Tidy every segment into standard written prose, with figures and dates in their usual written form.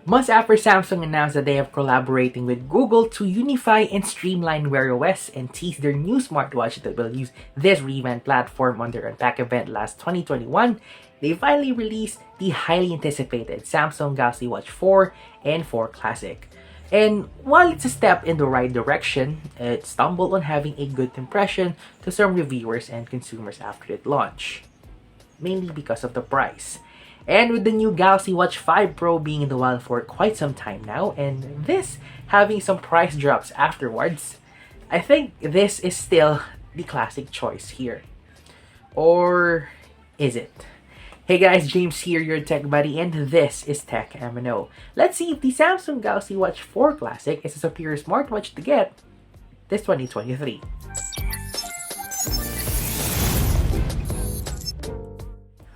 Months after Samsung announced that they have collaborating with Google to unify and streamline Wear OS and tease their new smartwatch that will use this revamped platform on their Unpack event last 2021, they finally released the highly anticipated Samsung Galaxy Watch 4 and 4 Classic. And while it's a step in the right direction, it stumbled on having a good impression to some reviewers and consumers after its launch, mainly because of the price. And with the new Galaxy Watch 5 Pro being in the wild for quite some time now, and this having some price drops afterwards, I think this is still the classic choice here. Or is it? Hey guys, James here, your tech buddy, and this is Tech M.N.O. Let's see if the Samsung Galaxy Watch 4 Classic is a superior smartwatch to get this 2023.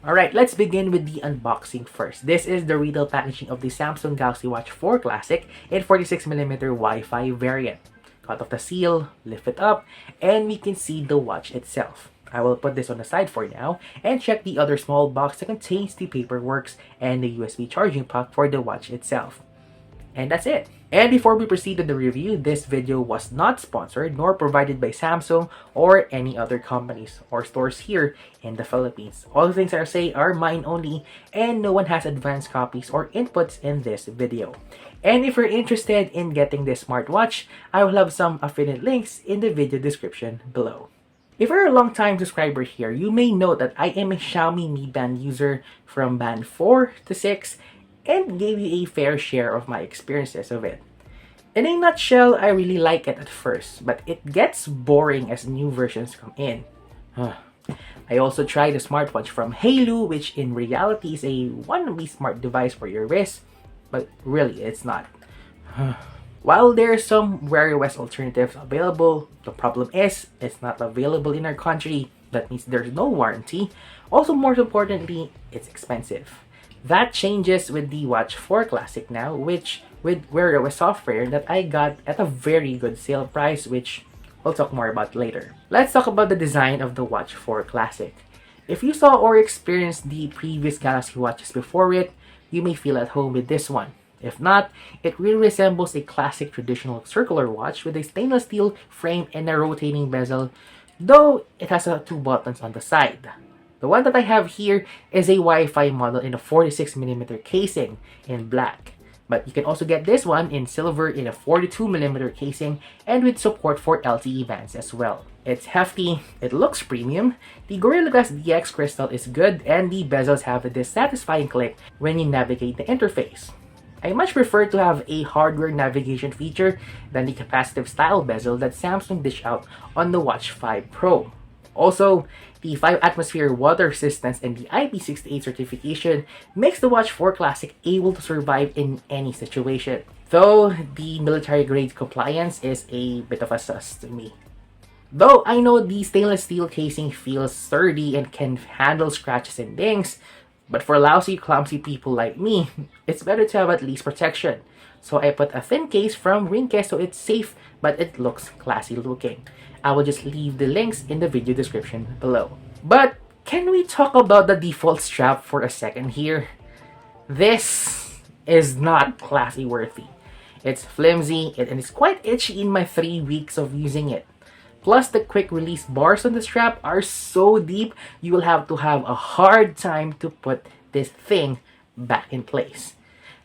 Alright, let's begin with the unboxing first. This is the retail packaging of the Samsung Galaxy Watch 4 Classic in 46mm Wi-Fi variant. Cut off the seal, lift it up, and we can see the watch itself. I will put this on the side for now and check the other small box that contains the paperwork and the USB charging port for the watch itself. And that's it. And before we proceed to the review, this video was not sponsored nor provided by Samsung or any other companies or stores here in the Philippines. All the things I say are mine only, and no one has advanced copies or inputs in this video. And if you're interested in getting this smartwatch, I will have some affiliate links in the video description below. If you're a long-time subscriber here, you may know that I am a Xiaomi Mi Band user from Band 4 to 6 and gave you a fair share of my experiences of it. In a nutshell, I really like it at first, but it gets boring as new versions come in. I also tried a smartwatch from Halo, which in reality is a wannabe smart device for your wrist, but really it's not. While there are some Wear OS alternatives available, the problem is it's not available in our country. That means there's no warranty. Also, more importantly, it's expensive. That changes with the Watch 4 Classic now, which with Wear OS software that I got at a very good sale price, which we'll talk more about later. Let's talk about the design of the Watch 4 Classic. If you saw or experienced the previous Galaxy Watches before it, you may feel at home with this one. If not, it really resembles a classic traditional circular watch with a stainless steel frame and a rotating bezel, though it has two buttons on the side. The one that I have here is a Wi-Fi model in a 46mm casing in black. But you can also get this one in silver in a 42mm casing and with support for LTE bands as well. It's hefty, it looks premium, the Gorilla Glass DX crystal is good, and the bezels have a dissatisfying click when you navigate the interface. I much prefer to have a hardware navigation feature than the capacitive style bezel that Samsung dished out on the Watch 5 Pro. Also, the 5 atmosphere water resistance and the IP68 certification makes the Watch 4 Classic able to survive in any situation. Though the military grade compliance is a bit of a sus to me. Though I know the stainless steel casing feels sturdy and can handle scratches and dings, but for lousy, clumsy people like me, it's better to have at least protection. So I put a thin case from Ringcase so it's safe, but it looks classy looking. I will just leave the links in the video description below. But can we talk about the default strap for a second here? This is not classy worthy. It's flimsy and it's quite itchy in my 3 weeks of using it. Plus, the quick release bars on the strap are so deep, you will have to have a hard time to put this thing back in place.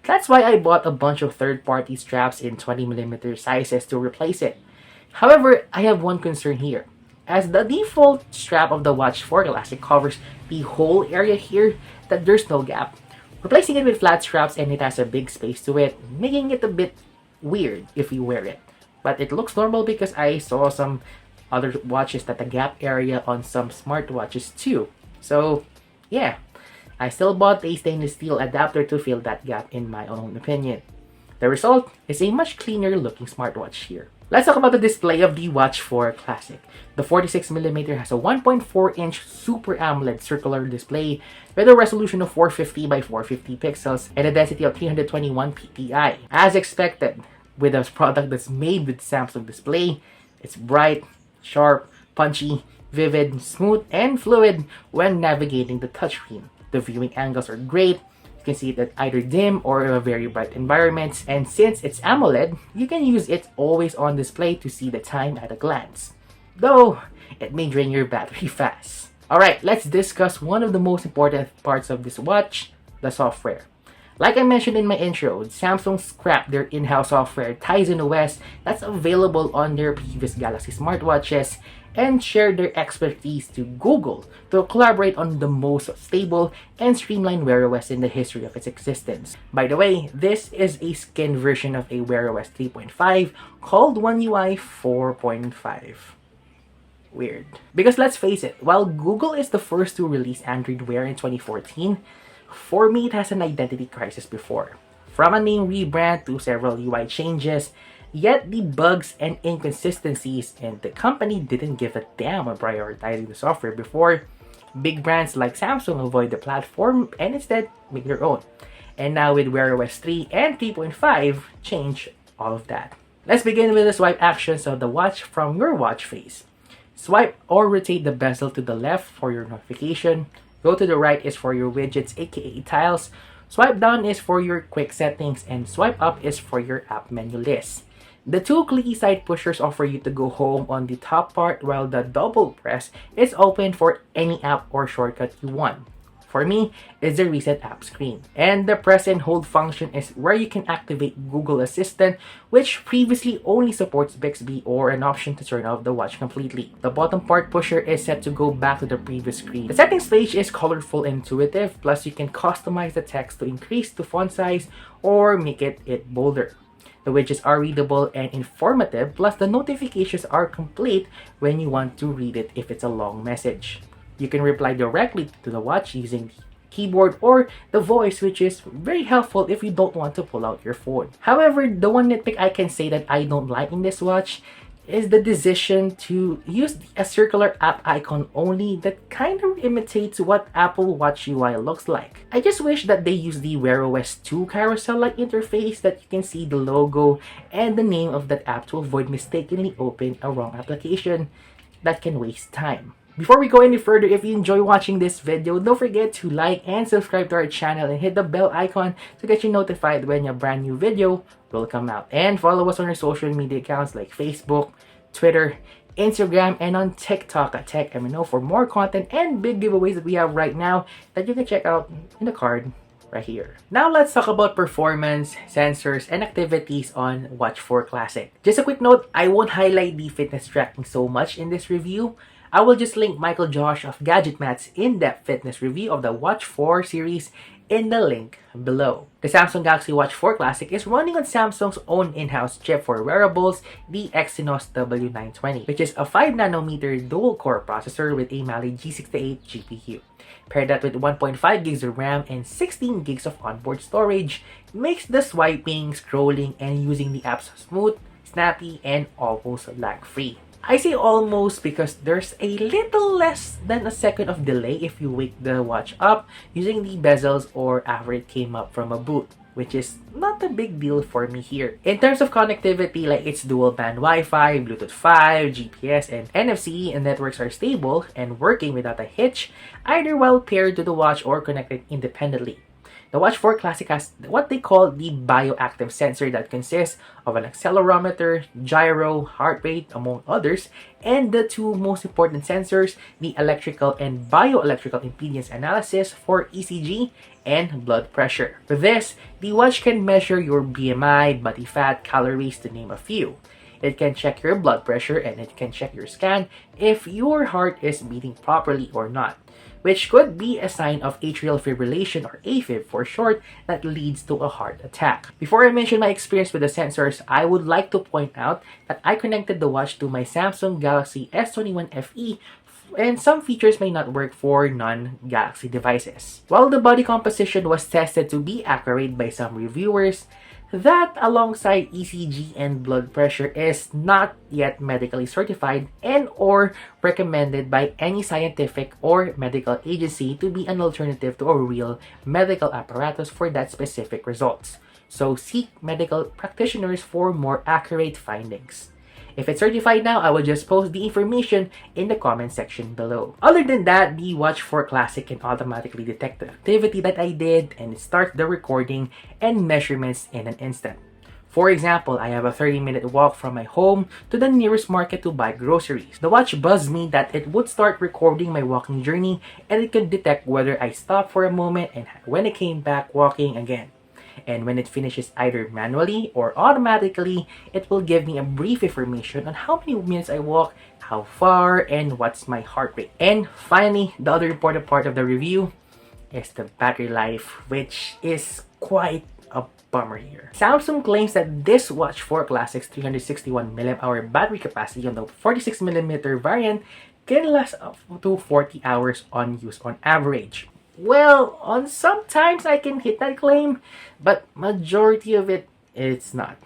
That's why I bought a bunch of third-party straps in 20mm sizes to replace it. However, I have one concern here. As the default strap of the Watch 4 Classic covers the whole area here, that there's no gap. Replacing it with flat straps and it has a big space to it, making it a bit weird if you wear it. But it looks normal because I saw some other watches that the gap area on some smartwatches too. So yeah, I still bought a stainless steel adapter to fill that gap in my own opinion. The result is a much cleaner looking smartwatch here. Let's talk about the display of the Watch 4 Classic. The 46mm has a 1.4-inch Super AMOLED circular display with a resolution of 450 by 450 pixels and a density of 321 ppi. As expected, with a product that's made with Samsung display, it's bright, sharp, punchy, vivid, smooth, and fluid when navigating the touchscreen. The viewing angles are great. You can see it at either dim or very bright environments, and since it's AMOLED, you can use its always on display to see the time at a glance. Though, it may drain your battery fast. Alright, let's discuss one of the most important parts of this watch, the software. Like I mentioned in my intro, Samsung scrapped their in-house software Tizen OS that's available on their previous Galaxy smartwatches and shared their expertise to Google to collaborate on the most stable and streamlined Wear OS in the history of its existence. By the way, this is a skinned version of a Wear OS 3.5 called One UI 4.5. Weird. Because let's face it, while Google is the first to release Android Wear in 2014, for me it has an identity crisis before. From a name rebrand to several UI changes, yet the bugs and inconsistencies in the company didn't give a damn on prioritizing the software before. Big brands like Samsung avoid the platform and instead make their own. And now with Wear OS 3 and 3.5, change all of that. Let's begin with the swipe actions of the watch from your watch face. Swipe or rotate the bezel to the left for your notification. Go to the right is for your widgets, aka tiles. Swipe down is for your quick settings, and swipe up is for your app menu list. The two clicky side pushers offer you to go home on the top part, while the double press is open for any app or shortcut you want. For me, it's the reset app screen. And the press and hold function is where you can activate Google Assistant, which previously only supports Bixby, or an option to turn off the watch completely. The bottom part pusher is set to go back to the previous screen. The settings page is colorful and intuitive, plus you can customize the text to increase the font size or make it bolder. The widgets are readable and informative, plus the notifications are complete when you want to read it if it's a long message. You can reply directly to the watch using the keyboard or the voice, which is very helpful if you don't want to pull out your phone. However, the one nitpick I can say that I don't like in this watch is the decision to use a circular app icon only that kind of imitates what Apple Watch UI looks like. I just wish that they use the Wear OS 2 carousel-like interface that you can see the logo and the name of that app to avoid mistakenly opening a wrong application that can waste time. Before we go any further, if you enjoy watching this video, don't forget to like and subscribe to our channel and hit the bell icon to get you notified when a brand new video will come out. And follow us on our social media accounts like Facebook, Twitter, Instagram, and on TikTok at Tech M.N.O for more content and big giveaways that we have right now that you can check out in the card right here. Now let's talk about performance, sensors, and activities on Watch 4 Classic. Just a quick note, I won't highlight the fitness tracking so much in this review. I will just link Michael Josh of GadgetMat's in-depth fitness review of the Watch 4 series in the link below. The Samsung Galaxy Watch 4 Classic is running on Samsung's own in-house chip for wearables, the Exynos W920, which is a 5nm dual-core processor with a Mali G68 GPU. Pair that with 1.5 gigs of RAM and 16 gigs of onboard storage makes the swiping, scrolling, and using the apps smooth, snappy, and almost lag-free. I say almost because there's a little less than a second of delay if you wake the watch up using the bezels or after it came up from a boot, which is not a big deal for me here. In terms of connectivity, like its dual band Wi-Fi, Bluetooth 5, GPS, and NFC and networks are stable and working without a hitch, either while paired to the watch or connected independently. The Watch 4 Classic has what they call the Bioactive Sensor that consists of an accelerometer, gyro, heart rate, among others, and the two most important sensors, the electrical and bioelectrical impedance analysis for ECG and blood pressure. With this, the watch can measure your BMI, body fat, calories, to name a few. It can check your blood pressure and it can check your scan if your heart is beating properly or not, which could be a sign of atrial fibrillation, or AFib for short, that leads to a heart attack. Before I mention my experience with the sensors, I would like to point out that I connected the watch to my Samsung Galaxy S21 FE, and some features may not work for non-Galaxy devices. While the body composition was tested to be accurate by some reviewers, that alongside ECG and blood pressure is not yet medically certified and or recommended by any scientific or medical agency to be an alternative to a real medical apparatus for that specific results. So seek medical practitioners for more accurate findings. If it's certified now, I will just post the information in the comment section below. Other than that, the Watch 4 Classic can automatically detect the activity that I did and it starts the recording and measurements in an instant. For example, I have a 30-minute walk from my home to the nearest market to buy groceries. The watch buzzed me that it would start recording my walking journey and it could detect whether I stopped for a moment and when I came back walking again. And when it finishes either manually or automatically, it will give me a brief information on how many minutes I walk, how far, and what's my heart rate. And finally, the other important part of the review is the battery life, which is quite a bummer here. Samsung claims that this Watch 4 Classic's 361 mAh battery capacity on the 46mm variant can last up to 40 hours on use on average. Well, on sometimes I can hit that claim, but majority of it, it's not.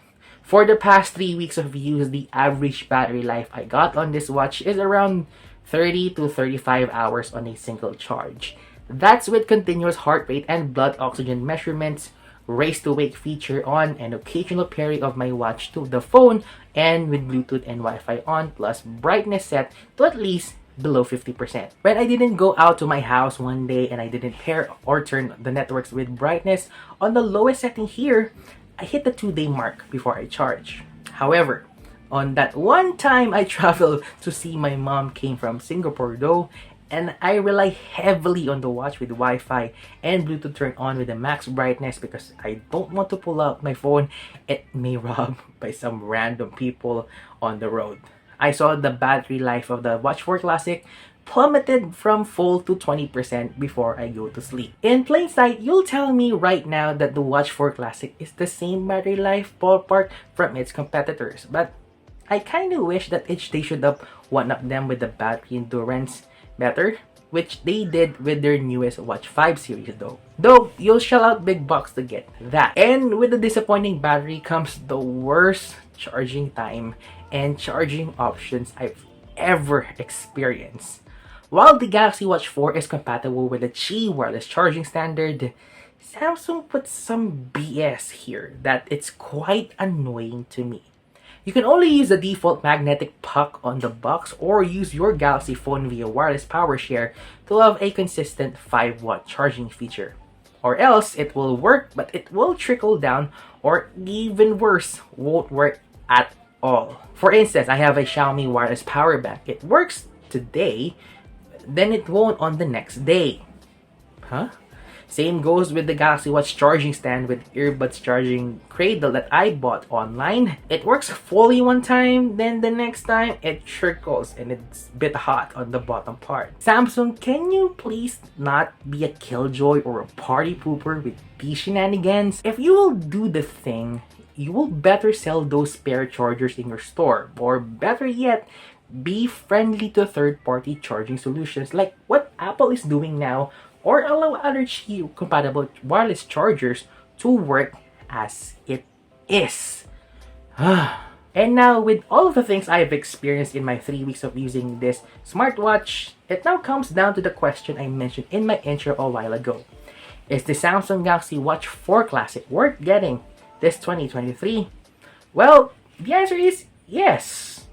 For the past 3 weeks of use, the average battery life I got on this watch is around 30 to 35 hours on a single charge. That's with continuous heart rate and blood oxygen measurements, raise to wake feature on, and occasional pairing of my watch to the phone, and with Bluetooth and Wi-Fi on, plus brightness set to at least below 50%. When I didn't go out to my house one day and I didn't pair or turn the networks with brightness on the lowest setting here, I hit the 2-day mark before I charge. However, on that one time I traveled to see my mom came from Singapore though, and I rely heavily on the watch with Wi-Fi and Bluetooth turned on with the max brightness because I don't want to pull out my phone. It may robbed by some random people on the road. I saw the battery life of the Watch 4 Classic plummeted from full to 20% before I go to sleep. In plain sight, you'll tell me right now that the Watch 4 Classic is the same battery life ballpark from its competitors, but I kinda wish that they should have one-up them with the battery endurance better, which they did with their newest Watch 5 series though. Though, you'll shell out big bucks to get that. And with the disappointing battery comes the worst charging time and charging options I've ever experienced. While the Galaxy Watch 4 is compatible with the Qi wireless charging standard, Samsung puts some BS here that it's quite annoying to me. You can only use the default magnetic puck on the box or use your Galaxy phone via wireless power share to have a consistent 5-watt charging feature. Or else it will work but it will trickle down, or even worse, won't work at all. For instance, I have a Xiaomi wireless power bank. It works today, then it won't on the next day. Huh? Same goes with the Galaxy Watch charging stand with earbuds charging cradle that I bought online. It works fully one time, then the next time it trickles and it's a bit hot on the bottom part. Samsung, can you please not be a killjoy or a party pooper with these shenanigans? If you will do the thing, you will better sell those spare chargers in your store, or better yet, be friendly to third-party charging solutions like what Apple is doing now, or allow other Qi compatible wireless chargers to work as it is. And now, with all of the things I have experienced in my 3 weeks of using this smartwatch, it now comes down to the question I mentioned in my intro a while ago. Is the Samsung Galaxy Watch 4 Classic worth getting this 2023? Well, the answer is yes,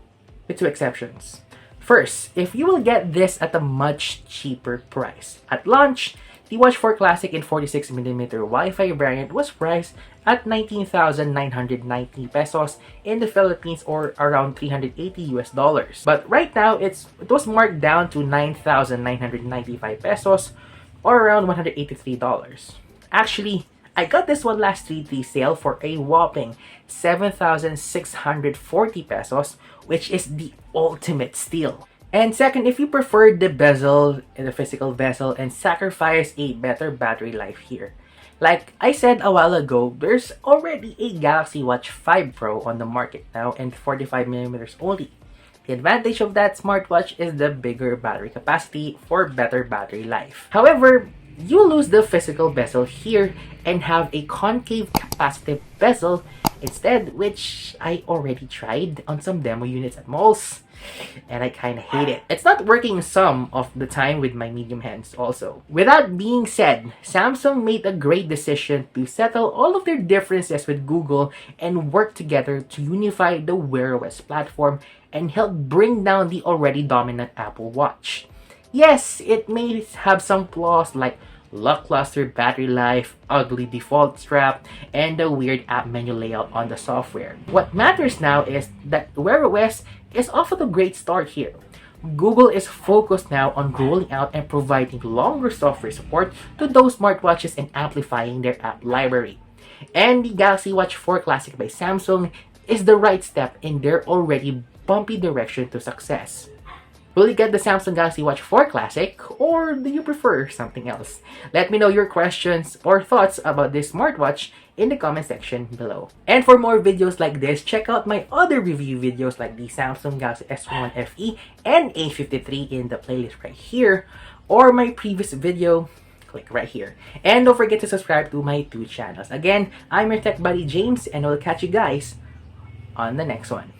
with 2 exceptions. First, if you will get this at a much cheaper price. At launch, the Watch 4 Classic in 46mm Wi-Fi variant was priced at 19,990 pesos in the Philippines, or around $380. But right now, it was marked down to 9,995 pesos, or around $183. Actually, I got this one last 3D sale for a whopping 7,640 pesos, which is the ultimate steal. And second, if you prefer the bezel and the physical bezel and sacrifice a better battery life here, like I said a while ago, there's already a Galaxy Watch 5 Pro on the market now and 45mm only. The advantage of that smartwatch is the bigger battery capacity for better battery life. However, you lose the physical bezel here and have a concave capacitive bezel instead, which I already tried on some demo units at malls, and I kind of hate it. It's not working some of the time with my medium hands also. With that being said, Samsung made a great decision to settle all of their differences with Google and work together to unify the Wear OS platform and help bring down the already dominant Apple Watch. Yes, it may have some flaws like lackluster battery life, ugly default strap, and the weird app menu layout on the software. What matters now is that Wear OS is off to a great start here. Google is focused now on rolling out and providing longer software support to those smartwatches and amplifying their app library. And the Galaxy Watch 4 Classic by Samsung is the right step in their already bumpy direction to success. Will you get the Samsung Galaxy Watch 4 Classic, or do you prefer something else? Let me know your questions or thoughts about this smartwatch in the comment section below. And for more videos like this, check out my other review videos like the Samsung Galaxy S21 FE and A53 in the playlist right here, or my previous video, click right here. And don't forget to subscribe to my two channels. Again, I'm your tech buddy James, and I'll catch you guys on the next one.